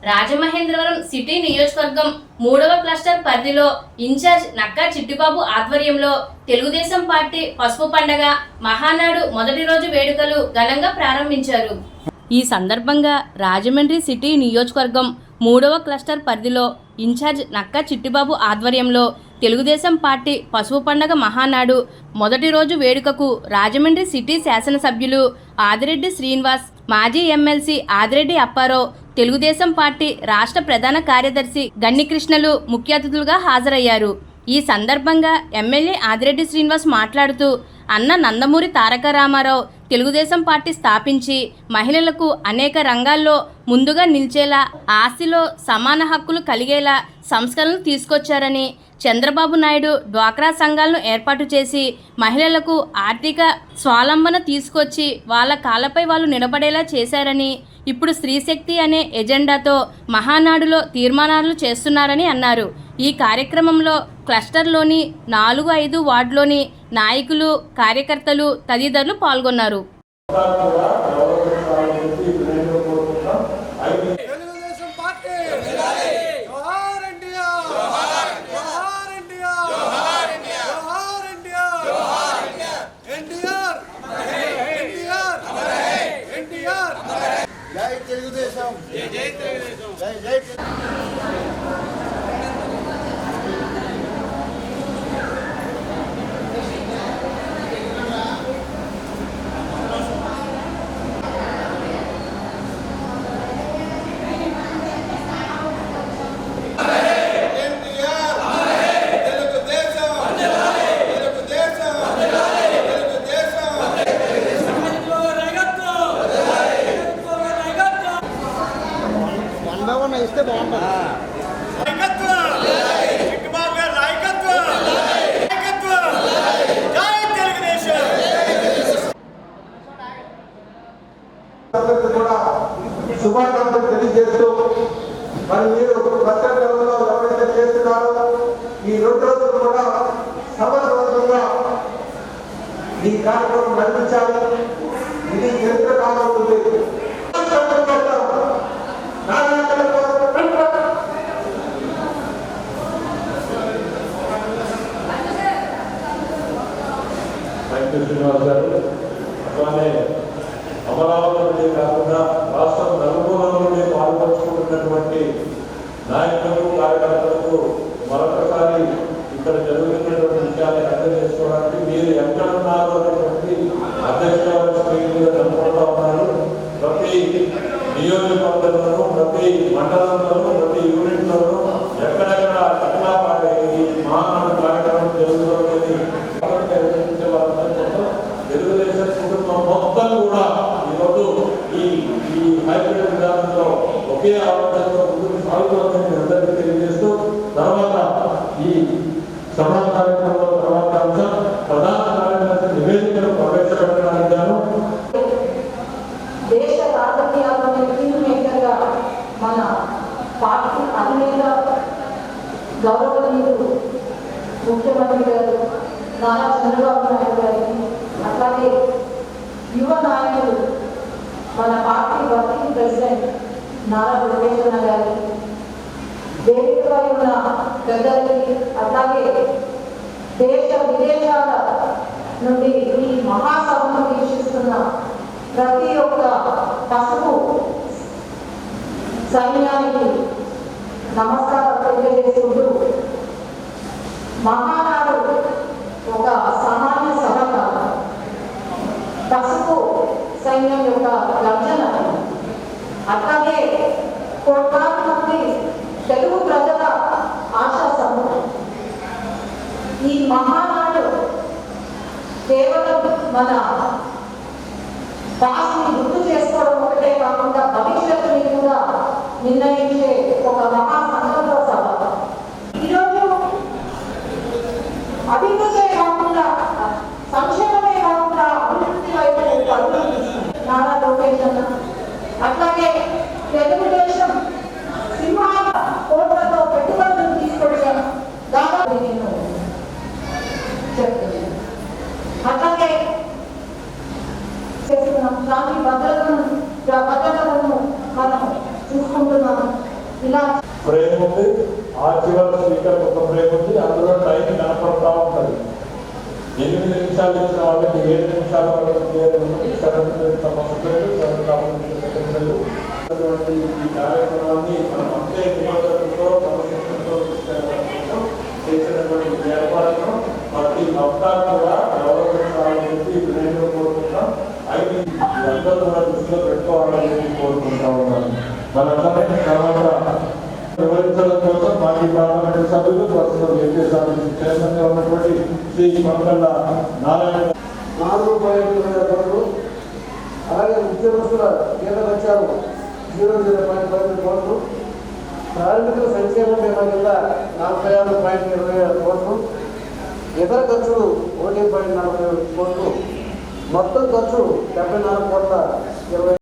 Rajamahendravaram city నియోజకవర్గం 3వ cluster పరిధిలో ఇన్ఛార్జ్ నక్కా చిట్టిబాబు ఆధ్వర్యంలో తెలుగుదేశం పార్టీ పసుపు పండగ మహానాడు మొదటి రోజు వేడుకలు ఘనంగా ప్రారంభించారు. ఈ సందర్భంగా రాజమండ్రి సిటీ నియోజకవర్గం 3వ క్లస్టర్ పరిధిలో ఇన్ఛార్జ్ నక్కా చిట్టిబాబు ఆధ్వర్యంలో తెలుగుదేశం పార్టీ పసుపు పండగ మహానాడు మొదటి రోజు వేడుకకు రాజమండ్రి సిటీ శాసనసభ్యులు ఆదిరెడ్డి శ్రీనివాస్, మాజీ ఎమ్మెల్సీ ఆదిరెడ్డి అప్పారావు, తెలుగుదేశం పార్టీ రాష్ట్ర ప్రధాన కార్యదర్శి గన్ని కృష్ణలు ముఖ్య అతిథులుగా హాజరయ్యారు. ఈ సందర్భంగా ఎమ్మెల్యే ఆదిరెడ్డి శ్రీనివాస్ మాట్లాడుతూ, అన్న నందమూరి తారక రామారావు తెలుగుదేశం పార్టీ స్థాపించి మహిళలకు అనేక రంగాల్లో ముందుగా నిలిచేలా, ఆస్తిలో సమాన హక్కులు కలిగేలా సంస్కరణలు తీసుకొచ్చారని, చంద్రబాబు నాయుడు డ్వాక్రా సంఘాలను ఏర్పాటు చేసి మహిళలకు ఆర్థిక స్వావలంబన తీసుకొచ్చి వాళ్ళ కాళ్ళపై వాళ్ళు నిలబడేలా చేశారని, ఇప్పుడు స్త్రీశక్తి అనే ఎజెండాతో మహానాడులో తీర్మానాలు చేస్తున్నారని అన్నారు. ఈ కార్యక్రమంలో క్లస్టర్లోని 4-5 వార్డులోని నాయకులు, కార్యకర్తలు తదితరులు పాల్గొన్నారు. ఇస్తే బాగుంటుంది. శుభాకాంక్షలు తెలియజేస్తూ మరి మీరు క్లస్టర్ లెవెల్లో ఎవరైతే చేస్తున్నారో ఈ 2 రోజులు కూడా సమర్థవంతంగా ఈ కార్యక్రమం నడిపించాలి. ఇది చరిత్ర కావాల్సింది. శ్రీనివాస్ గారు అట్లానే అమరావతి నుండి కాకుండా రాష్ట్రం నలుమూలల నుండి పాల్పంచుకుంటున్నటువంటి నాయకులకు, కార్యకర్తలకు మరొకసారి ఇక్కడ జరుగుతున్నటువంటి విషయాన్ని అర్థం చేసుకోవడానికి మీరు ఎక్కడున్నారు అనేటువంటి అధ్యక్షులుగా కనుక్కుంటా ఉన్నారు. ప్రతి నియోజకవర్గంలోనూ, ప్రతి మండలంలోనూ, ప్రతి యూనిట్లోనూ ఎక్కడెక్కడ ఎట్లా ఈ మహానాడు కార్యక్రమం జరుగుతున్నది తెలుగుదేశం కుటుంబం మొత్తం కూడా ఈరోజు ఈ హైబ్రిడ్ విధానంలో ఒకే ఆలోచనలో ముందుకు సాగుతుందని అందరికీ తెలియజేస్తూ, తర్వాత ఈ సభా కార్యక్రమంలో తర్వాత అంశం ప్రధాన కార్యదర్శి నివేదికను ప్రవేశపెట్టడానికి గాను దేశ రాజకీయాల్లోని కీలక మేకర్గా మన పార్టీ అధినేత గౌరవనీయులు ముఖ్యమంత్రి గారు నారా చంద్రబాబు నాయుడు గారికి, అట్లాగే యువ నాయకులు మన party working president Nara Lokeshwara గారికి, వేదికపై ఉన్న పెద్దలకి, అట్లాగే దేశ విదేశాల నుండి ఈ మహాసభను వీక్షిస్తున్న ప్రతి ఒక్క పసుపు సైన్యానికి నమస్కారం తెలియజేసుకుంటూ, మహానాడు ఒక సామాన్య సభ కాదు, పసుపు సైన్యం యొక్క గర్జన. అట్లాగే కోట్లాది మంది తెలుగు ప్రజల ఆశా సమూహం. ఈ మహానాడు కేవలం మన పాస్ని గుర్తు చేసుకోవడం ఒకటే కాకుండా భవిష్యత్తుని కూడా నిర్ణయించే ఒక మహాసంకల్ప సభ. ఈరోజు అభివృద్ధి కాకుండా, సంక్షేమమే కాకుండా అభివృద్ధి వైపు పరుగులు తీస్తుంది నారా లోకేష్ అన్న. అట్లాగే తెలుగుదేశం సింహాల కోట్లతో పెట్టుబడులు తీసుకొచ్చాను దాదాపు నేను చెప్తున్నాను. అట్లాగే చేస్తున్నాం శాంతి భద్రతలను ఫ్రేమ్ ఉంది, ఆ చివరి స్పీకర్ ఒక ఫ్రేమ్ ఉంది, అందులో టైం కనపడతా ఉంటుంది. 8 నిమిషాలు ఇచ్చిన వాళ్ళకి 7 నిమిషాల వరకు ఈ కార్యక్రమాన్ని మనం అంతే నిబంధనలతో క్రమశిక్షణతో చేసినటువంటి ఏర్పాటును ప్రతి భక్తాలు కూడా గౌరవించాలని వినయంగా కోరుకుంటాం. అయితే అందరూ కూడా దృష్టిలో పెట్టుకోవాలని కోరుకుంటా ఉన్నాను. మనందరం తర్వాత వివరించడం కోసం మాజీ పార్లమెంటు సభ్యులు ప్రస్తుతం ఏపీఎస్ఆర్టీసీ చైర్మన్ గా ఉన్నటువంటి శ్రీ మంగళ నారాయణ 4.20 అలాగే ఉద్యోగస్తుల కేంద్ర లక్ష్యాలు 0.15 కోట్లు, కార్మికుల సంక్షేమ బీమా కింద 46.26 కోట్లు, ఇతర ఖర్చులు 1.41 కోట్లు, మొత్తం ఖర్చు 74 కోట్ల 20